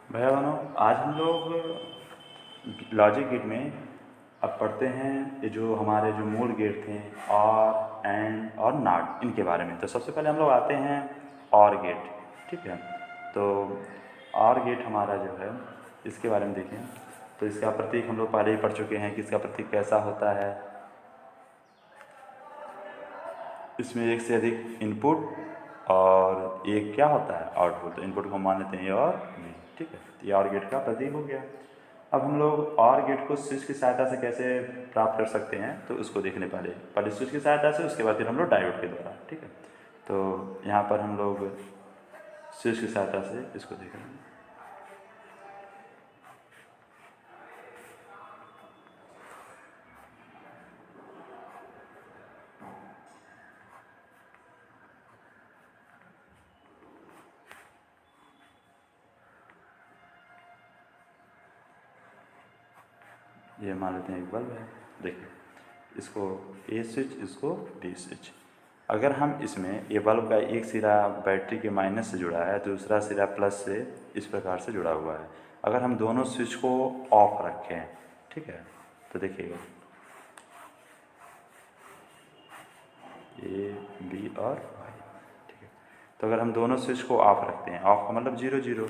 भैया बहनों, आज हम लोग लॉजिक गेट में अब पढ़ते हैं ये जो हमारे जो मूल गेट थे और एंड और नॉट, इनके बारे में। तो सबसे पहले हम लोग आते हैं और गेट। ठीक है, तो और गेट हमारा जो है इसके बारे में देखें तो इसका प्रतीक हम लोग पहले ही पढ़ चुके हैं कि इसका प्रतीक कैसा होता है। इसमें एक से अधिक इनपुट और एक क्या होता है आउटपुट। तो इनपुट को मान लेते हैं ये और नहीं। ठीक है, तो ये और गेट का प्रतीक हो गया। अब हम लोग और गेट को स्विच की सहायता से कैसे प्राप्त कर सकते हैं तो उसको देखने पहले स्विच की सहायता से, उसके बाद फिर हम लोग डायोड के द्वारा। ठीक है, तो यहाँ पर हम लोग स्विच की सहायता से इसको देख रहे हैं। ये मान लेते हैं एक बल्ब है। देखिए, इसको ए स्विच, इसको बी स्विच। अगर हम इसमें ये बल्ब का एक सिरा बैटरी के माइनस से जुड़ा है, दूसरा सिरा प्लस से इस प्रकार से जुड़ा हुआ है। अगर हम दोनों स्विच को ऑफ रखें, ठीक है, तो देखिएगा ए बी और वाई। ठीक है, तो अगर हम दोनों स्विच को ऑफ रखते हैं, ऑफ का मतलब 0 0,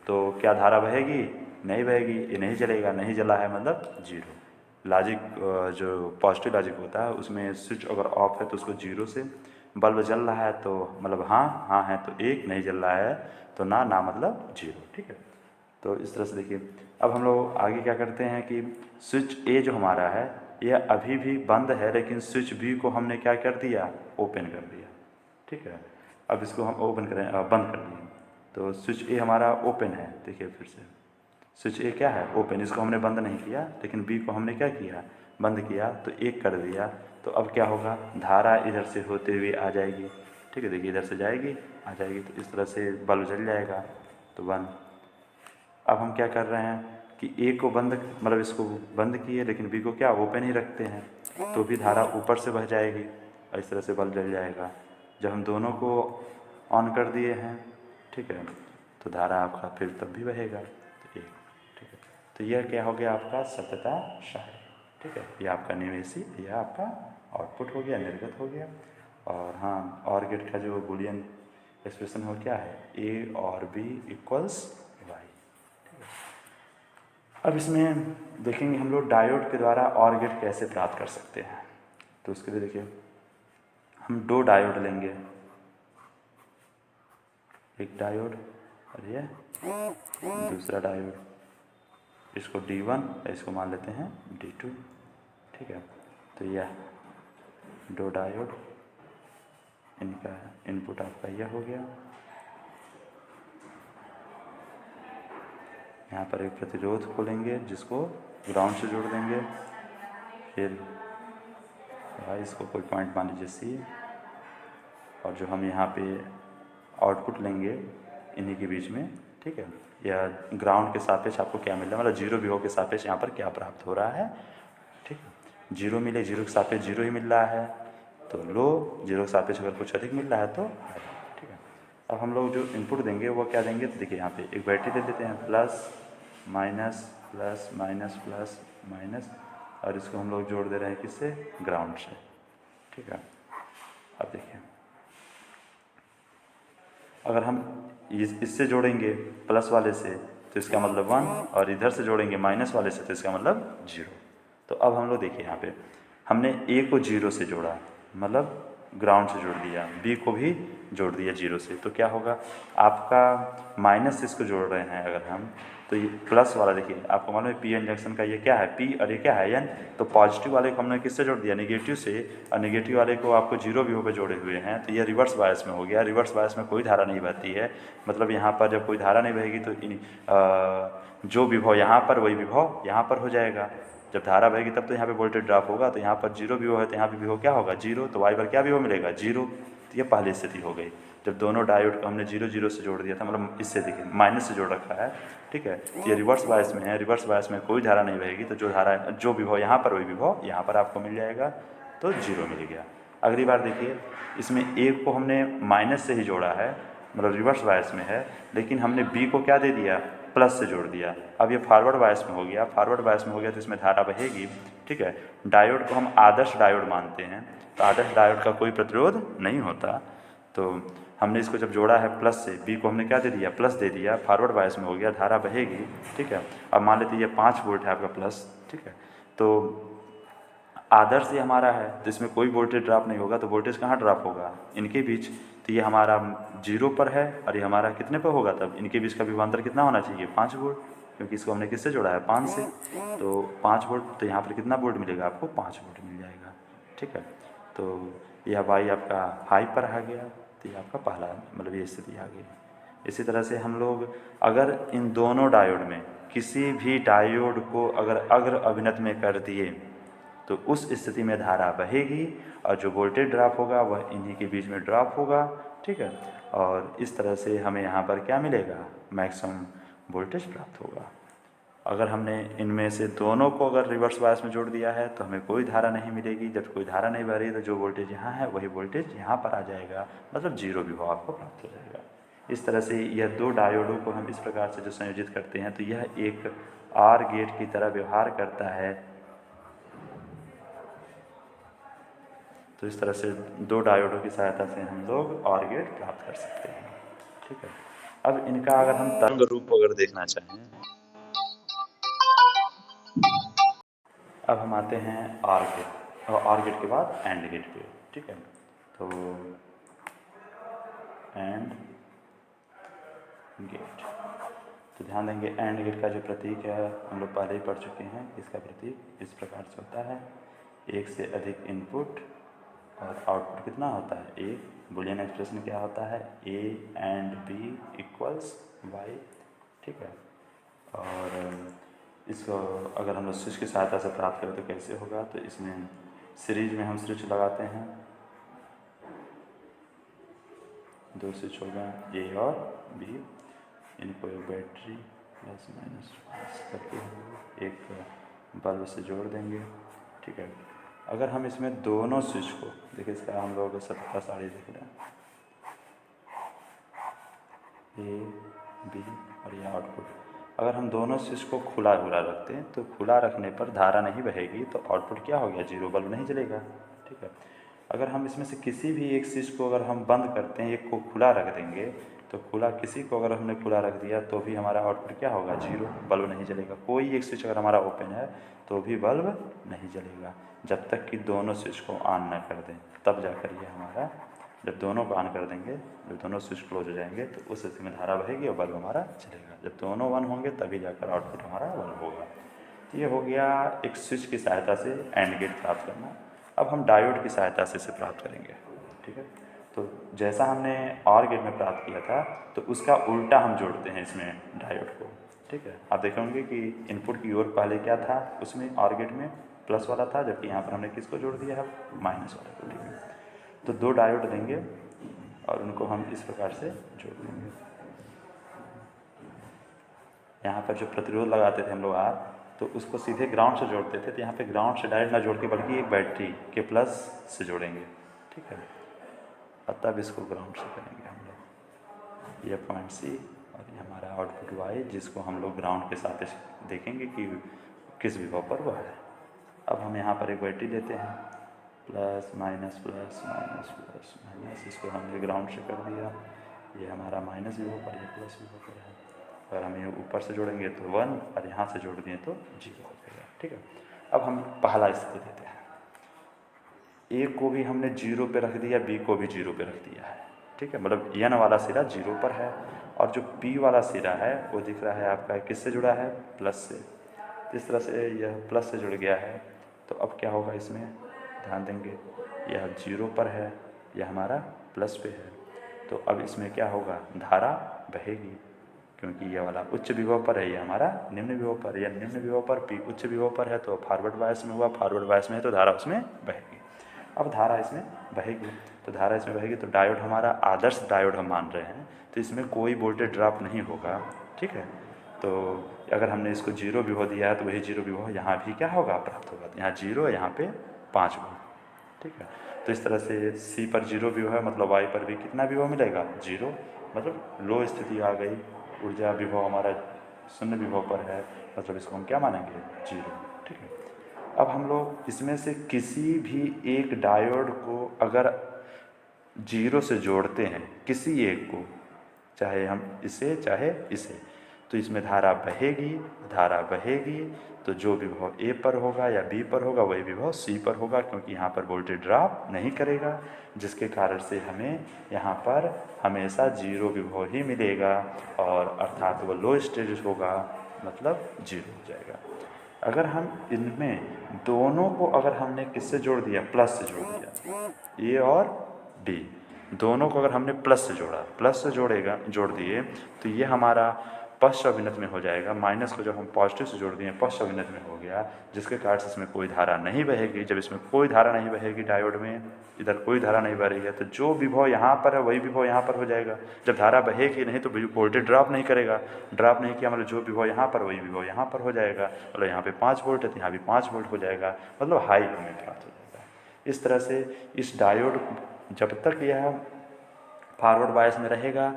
तो क्या धारा बहेगी? नहीं बहेगी, ये नहीं जलेगा। नहीं जला है मतलब 0। लॉजिक जो पॉजिटिव लॉजिक होता है उसमें स्विच अगर ऑफ है तो उसको 0 से, बल्ब जल रहा है तो मतलब हाँ हाँ है तो 1, नहीं जल रहा है तो ना ना मतलब 0। ठीक है, तो इस तरह से देखिए। अब हम लोग आगे क्या करते हैं कि स्विच ए जो हमारा है यह अभी भी बंद है, लेकिन स्विच बी को हमने क्या कर दिया? ओपन कर दिया। ठीक है, अब इसको हम ओपन करें, बंद कर दिए, तो स्विच ए हमारा ओपन है। देखिए फिर से स्विच ए क्या है? ओपन। इसको हमने बंद नहीं किया, लेकिन बी को हमने क्या किया? बंद किया, तो 1 कर दिया। तो अब क्या होगा? धारा इधर से होते हुए आ जाएगी। ठीक है, देखिए इधर से जाएगी, आ जाएगी, तो इस तरह से बल्ब जल जाएगा। तो बंद। अब हम क्या कर रहे हैं कि ए को बंद, मतलब इसको बंद किए, लेकिन बी को क्या ओपन ही रखते हैं, तो भी धारा ऊपर से बह जाएगी और इस तरह से बल्ब जल जाएगा। जब हम दोनों को ऑन कर दिए हैं, ठीक है, तो धारा आपका फिर तब भी बहेगा। तो एक, ठीक है, तो यह क्या हो गया? आपका सत्यता शाही। ठीक है, ये आपका निवेशी, यह आपका आउटपुट हो गया, निर्गत हो गया। और हाँ, और गेट का जो बुलियन एक्सप्रेशन हो क्या है? ए और बी इक्वल्स वाई। अब इसमें देखेंगे हम लोग डायोड के द्वारा और गेट कैसे प्राप्त कर सकते हैं। तो उसके लिए देखिए, हम 2 डायोड लेंगे, एक डायोड और ये दूसरा डायोड। इसको D1 और इसको मान लेते हैं D2। ठीक है, तो यह 2 डायोड, इनका इनपुट आपका यह हो गया। यहाँ पर एक प्रतिरोध को लेंगे जिसको ग्राउंड से जोड़ देंगे, फिर इसको कोई पॉइंट मान लीजिए C, और जो हम यहाँ पे आउटपुट लेंगे इन्हीं के बीच में। ठीक है, या ग्राउंड के सापेक्ष आपको क्या मिल रहा है, मतलब 0 विभव के सापेक्ष यहाँ पर क्या प्राप्त हो रहा है। ठीक है, 0 मिले, 0 के सापेक्ष 0 ही मिल रहा है तो लो, 0 के सापेक्ष अगर कुछ अधिक मिल रहा है तो हाई। ठीक है, अब हम लोग जो इनपुट देंगे वो क्या देंगे? तो देखिए यहाँ पे एक बैटरी दे देते हैं, plus minus plus minus plus minus, और इसको हम लोग जोड़ दे रहे हैं किससे? ग्राउंड से। ठीक है, अब देखिए अगर हम इससे जोड़ेंगे प्लस वाले से तो इसका मतलब 1, और इधर से जोड़ेंगे माइनस वाले से तो इसका मतलब 0। तो अब हम लोग देखिए यहाँ पे हमने ए को 0 से जोड़ा, मतलब ग्राउंड से जोड़ दिया, बी को भी जोड़ दिया 0 से, तो क्या होगा? आपका माइनस से इसको जोड़ रहे हैं अगर हम, तो ये प्लस वाला देखिए आपको मालूम है पी एन जंक्शन का ये क्या है? पी, और ये क्या है? एन। तो पॉजिटिव वाले को हमने किससे जोड़ दिया? नेगेटिव से, और नेगेटिव वाले को आपको 0 विभव पे जोड़े हुए हैं, तो ये रिवर्स बायस में हो गया। रिवर्स बायस में कोई धारा नहीं बहती है, मतलब यहाँ पर जब कोई धारा नहीं बहेगी तो जो विभव यहाँ पर वही विभव यहाँ पर हो जाएगा। जब धारा बहेगी तब तो यहाँ पे वोल्टेज ड्रॉप होगा, तो यहाँ पर 0 विभव है तो यहाँ पे विभव क्या होगा? 0। तो वाई पर क्या विभव मिलेगा? 0। तो ये पहली स्थिति हो गई जब दोनों डायोड को हमने 0 0 से जोड़ दिया था, मतलब इससे देखिए माइनस से जोड़ रखा है। ठीक है, तो ये रिवर्स बायस में है, रिवर्स बायस में कोई धारा नहीं बहेगी, तो जो धारा, जो विभव यहाँ पर वही विभव यहाँ पर आपको मिल जाएगा, तो 0 मिल गया। अगली बार देखिए, इसमें ए को हमने माइनस से ही जोड़ा है, मतलब रिवर्स बायस में है, लेकिन हमने बी को क्या दे दिया? प्लस से जोड़ दिया। अब ये फॉरवर्ड बायस में हो गया, फॉरवर्ड बायस में हो गया तो इसमें धारा बहेगी, ठीक है। डायोड को हम आदर्श डायोड मानते हैं, तो आदर्श डायोड का कोई प्रतिरोध नहीं होता। तो हमने इसको जब जोड़ा है प्लस से, बी को हमने क्या दे दिया, प्लस दे दिया, फॉरवर्ड बायस में हो गया, धारा बहेगी, ठीक है। अब मान लेते ये 5 वोल्ट है आपका प्लस, ठीक है। तो आदर्श ये हमारा है तो इसमें कोई वोल्टेज ड्रॉप नहीं होगा, तो वोल्टेज कहाँ ड्रॉप होगा, इनके बीच। तो ये हमारा 0 पर है और ये हमारा कितने पर होगा, तब इनके बीच का विभवांतर कितना होना चाहिए, 5 वोल्ट, क्योंकि इसको हमने किससे जोड़ा है, 5 से। तो 5 वोल्ट, तो यहाँ पर कितना वोल्ट मिलेगा आपको, 5 वोल्ट मिल जाएगा, ठीक है। तो यह वाई आपका हाई पर आ गया, तो ये आपका पहला मतलब ये स्थिति आ गई। इसी तरह से हम लोग अगर इन दोनों डायोड में किसी भी डायोड को अगर अग्र अभिनत में कर दिए तो उस स्थिति में धारा बहेगी और जो वोल्टेज ड्रॉप होगा वह इन्हीं के बीच में ड्रॉप होगा, ठीक है। और इस तरह से हमें यहाँ पर क्या मिलेगा, मैक्सिमम वोल्टेज प्राप्त होगा। अगर हमने इनमें से दोनों को अगर रिवर्स बायस में जोड़ दिया है तो हमें कोई धारा नहीं मिलेगी। जब कोई धारा नहीं बह रही तो जो वोल्टेज यहाँ है वही वोल्टेज यहाँ पर आ जाएगा, मतलब 0 विभव आपको प्राप्त हो जाएगा। इस तरह से यह दो डायोडों को हम इस प्रकार से जो संयोजित करते हैं तो यह एक आर गेट की तरह व्यवहार करता है। तो इस तरह से दो डायोडों की सहायता से हम लोग ऑर गेट प्राप्त कर सकते हैं, ठीक है। अब इनका अगर हम तरंग रूप अगर देखना चाहें, अब हम आते हैं आर गेट, और आर गेट के बाद एंड गेट पे, ठीक है। तो एंड गेट, तो ध्यान देंगे एंड गेट का जो प्रतीक है हम लोग पहले ही पढ़ चुके हैं। इसका प्रतीक इस प्रकार से होता है, एक से अधिक इनपुट और आउटपुट कितना होता है, एक। बुलियन एक्सप्रेशन क्या होता है, A and B equals Y, ठीक है। और इसको अगर हम लोग स्विच की सहायता से प्राप्त करें तो कैसे होगा, तो इसमें सीरीज में हम स्विच लगाते हैं, दो स्विच हो गए ए और बी, इनको एक बैटरी प्लस माइनस करके एक बल्ब से जोड़ देंगे, ठीक है। अगर हम इसमें दोनों स्विच को देखिए, इसका हम लोग 17 साड़ी देख रहे हैं, ए बी और ये आउटपुट, अगर हम दोनों स्विच को खुला रखते हैं तो खुला रखने पर धारा नहीं बहेगी, तो आउटपुट क्या हो गया, 0, बल्ब नहीं जलेगा, ठीक है। अगर हम इसमें से किसी भी एक स्विच को अगर हम बंद करते हैं, एक को खुला रख देंगे, तो खुला किसी को अगर हमने खुला रख दिया तो भी हमारा आउटपुट क्या होगा, 0, बल्ब नहीं जलेगा। कोई एक स्विच अगर हमारा ओपन है तो भी बल्ब नहीं जलेगा, जब तक कि दोनों स्विच को ऑन न कर दें, तब जाकर ये हमारा, जब दोनों को ऑन कर देंगे, जब दोनों स्विच क्लोज हो जाएंगे तो उस स्थिति में धारा बहेगी और बल्ब हमारा चलेगा। जब दोनों ऑन होंगे तभी जाकर आउटपुट हमारा बल्ब होगा। तो ये हो गया एक स्विच की सहायता से एंड गेट प्राप्त करना। अब हम डायोड की सहायता से इसे प्राप्त करेंगे, ठीक है। तो जैसा हमने ऑर गेट में प्राप्त किया था तो उसका उल्टा हम जोड़ते हैं इसमें डायोड को, ठीक है। आप देखेंगे कि इनपुट की ओर पहले क्या था, उसमें ऑर गेट में प्लस वाला था, जबकि यहाँ पर हमने किसको जोड़ दिया है, माइनस वाले को, ठीक है। तो दो डायोड देंगे और उनको हम इस प्रकार से जोड़ देंगे। यहाँ पर जो प्रतिरोध लगाते थे हम लोग आर, तो उसको सीधे ग्राउंड से जोड़ते थे, तो यहाँ पे ग्राउंड से डायरेक्ट ना जोड़ के बल्कि एक बैटरी के प्लस से जोड़ेंगे, ठीक है। और तब इसको ग्राउंड से करेंगे हम लोग, ये पॉइंट सी और ये हमारा आउटपुट वाई, जिसको हम लोग ग्राउंड के साथ देखेंगे कि किस विभव पर वह है। अब हम यहाँ पर एक बैटरी लेते हैं, plus minus plus minus plus minus, इसको हमने ग्राउंड से कर दिया, ये हमारा माइनस विभव पर, ये प्लस विभव पर है। अगर हम ये ऊपर से जोड़ेंगे तो 1 और यहाँ से जोड़ दिए तो 0 हो जाएगा, ठीक है। अब हम पहला स्थिति देते हैं, ए को भी हमने 0 पे रख दिया, बी को भी 0 पे रख दिया है, ठीक है। मतलब एन वाला सिरा 0 पर है और जो पी वाला सिरा है वो दिख रहा है आपका किससे जुड़ा है, प्लस से। इस तरह से यह प्लस से जुड़ गया है। तो अब क्या होगा, इसमें ध्यान देंगे, यह 0 पर है, यह हमारा प्लस पे है, तो अब इसमें क्या होगा, धारा बहेगी, क्योंकि यह वाला उच्च विभव पर है, यह हमारा निम्न विभव पर, यह निम्न विभव पर, पी उच्च विभव पर है, तो फॉरवर्ड बायस में हुआ, फॉरवर्ड बायस में है तो धारा उसमें बहेगी। अब धारा इसमें बहेगी, तो धारा इसमें बहेगी तो डायोड हमारा आदर्श डायोड हम मान रहे हैं, तो इसमें कोई वोल्टेज ड्रॉप नहीं होगा, ठीक है। तो अगर हमने इसको 0 विभव दिया है तो वही 0 विभव यहाँ भी क्या होगा, प्राप्त होगा। यहाँ 0, यहाँ पे 5 वोल्ट, ठीक है। तो इस तरह से सी पर 0 विभव है, मतलब वाई पर भी कितना विभव मिलेगा, 0, मतलब लो स्थिति आ गई, ऊर्जा विभव हमारा शून्य विभव पर है, मतलब इसको हम क्या मानेंगे, जीरो। ठीक है, अब हम लोग इसमें से किसी भी एक डायोड को अगर जीरो से जोड़ते हैं, किसी एक को, चाहे हम इसे चाहे इसे, तो इसमें धारा बहेगी, तो जो विभव ए पर होगा या बी पर होगा वही विभव सी पर होगा, क्योंकि यहाँ पर वोल्टेज ड्रॉप नहीं करेगा, जिसके कारण से हमें यहाँ पर हमेशा जीरो विभव ही मिलेगा, और अर्थात वो लो स्टेज होगा, मतलब जीरो हो जाएगा। अगर हम इनमें दोनों को अगर हमने किससे जोड़ दिया, प्लस से जोड़ दिया, ए और बी दोनों को अगर हमने प्लस से जोड़ा, प्लस से जोड़ दिए, तो ये हमारा पश्च अभिनत में हो जाएगा। माइनस को जब हम पॉजिटिव से जोड़ दिए पश्च अभिनत में हो गया, जिसके कारण से इसमें कोई धारा नहीं बहेगी। जब इसमें कोई धारा नहीं बहेगी डायोड में, इधर कोई धारा नहीं बह रही है, तो जो विभव यहाँ पर है वही विभव यहाँ पर हो जाएगा। जब धारा बहेगी नहीं तो वोल्टेज ड्रॉप नहीं करेगा, ड्रॉप नहीं किया मतलब जो विभव यहाँ पर वही विभव यहाँ पर हो जाएगा, मतलब यहाँ पे 5 वोल्ट है तो यहाँ भी 5 वोल्ट हो जाएगा, मतलब हाई हमें प्राप्त हो जाएगा। इस तरह से इस डायोड जब तक यह फॉरवर्ड बायस में रहेगा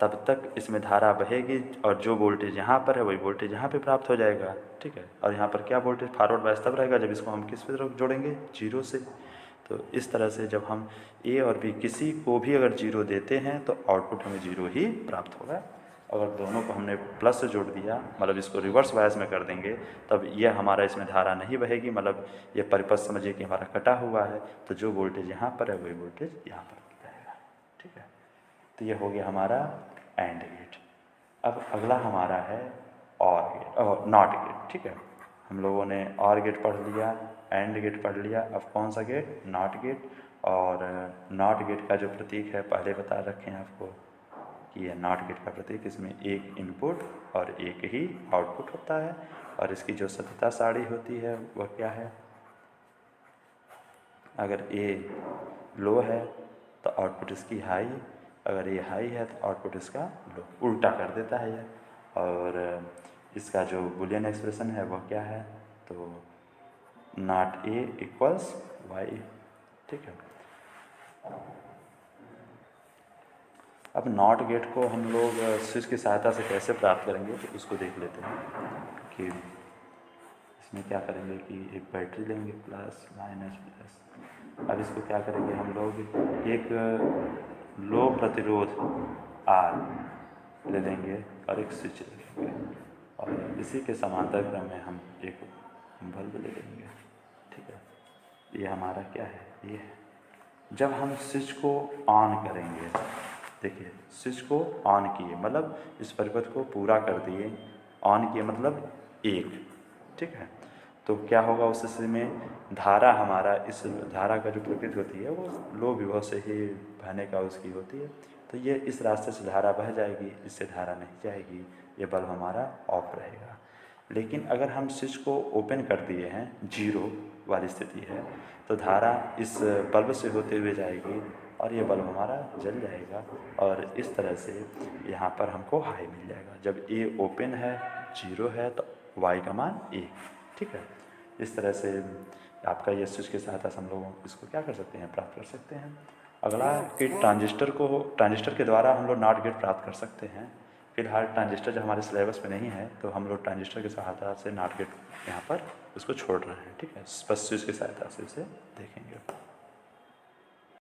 तब तक इसमें धारा बहेगी, और जो वोल्टेज यहाँ पर है वही वोल्टेज यहाँ पे प्राप्त हो जाएगा। ठीक है, और यहाँ पर क्या वोल्टेज फॉरवर्ड बायस तब रहेगा जब इसको हम किस पे जोड़ेंगे, जीरो से। तो इस तरह से जब हम ए और बी किसी को भी अगर जीरो देते हैं तो आउटपुट हमें जीरो ही प्राप्त होगा। अगर दोनों को हमने प्लस से जोड़ दिया, मतलब इसको रिवर्स बायस में कर देंगे, तब यह हमारा इसमें धारा नहीं बहेगी, मतलब ये परिपथ समझिए कि हमारा कटा हुआ है, तो जो वोल्टेज यहाँ पर है वही वोल्टेज यहाँ पर जाएगा। ठीक है, तो ये हो गया हमारा एंड गेट। अब अगला हमारा है और गेट और नॉट गेट। ठीक है, हम लोगों ने और गेट पढ़ लिया, एंड गेट पढ़ लिया, अब कौन सा गेट, नॉट गेट। और नॉट गेट का जो प्रतीक है पहले बता रखे हैं आपको कि यह नॉट गेट का प्रतीक, इसमें एक इनपुट और एक ही आउटपुट होता है, और इसकी जो सत्यता सारणी होती है वह क्या है, अगर ए लो है तो आउटपुट इसकी हाई, अगर ये हाई है तो आउटपुट इसका लो, उल्टा कर देता है यह। और इसका जो बुलियन एक्सप्रेशन है वह क्या है, तो नॉट ए इक्वल्स वाई। ठीक है, अब नॉट गेट को हम लोग स्विच की सहायता से कैसे प्राप्त करेंगे तो उसको देख लेते हैं कि इसमें क्या करेंगे कि एक बैटरी लेंगे प्लस माइनस प्लस। अब इसको क्या करेंगे हम लोग, एक लो प्रतिरोध आर ले लेंगे और एक स्विच ले लेंगे, और इसी के समांतर क्रम में हम एक बल्ब ले लेंगे। ठीक है, ये हमारा क्या है, ये जब हम स्विच को ऑन करेंगे, देखिए स्विच को ऑन किए मतलब इस परिपथ को पूरा कर दिए, ऑन किए मतलब एक। ठीक है, तो क्या होगा उस स्थिति में, धारा हमारा, इस धारा का जो प्रकृति होती है वो लो विभव से ही बहने का उसकी होती है, तो ये इस रास्ते से धारा बह जाएगी, इससे धारा नहीं जाएगी, ये बल्ब हमारा ऑफ रहेगा। लेकिन अगर हम स्विच को ओपन कर दिए हैं, जीरो वाली स्थिति है, तो धारा इस बल्ब से होते हुए जाएगी और ये बल्ब हमारा जल जाएगा, और इस तरह से यहाँ पर हमको हाई मिल जाएगा। जब ए ओपन है, जीरो है, तो वाई का मान 1। ठीक है, इस तरह से आपका ये स्विच की सहायता से हम लोग इसको क्या कर सकते हैं, प्राप्त कर सकते हैं। अगला कि ट्रांजिस्टर के द्वारा हम लोग नॉट गेट प्राप्त कर सकते हैं। फिलहाल ट्रांजिस्टर जो हमारे सिलेबस में नहीं है, तो हम लोग ट्रांजिस्टर की सहायता से नॉट गेट यहाँ पर उसको छोड़ रहे हैं। ठीक है, बस स्विच की सहायता से इसे देखेंगे।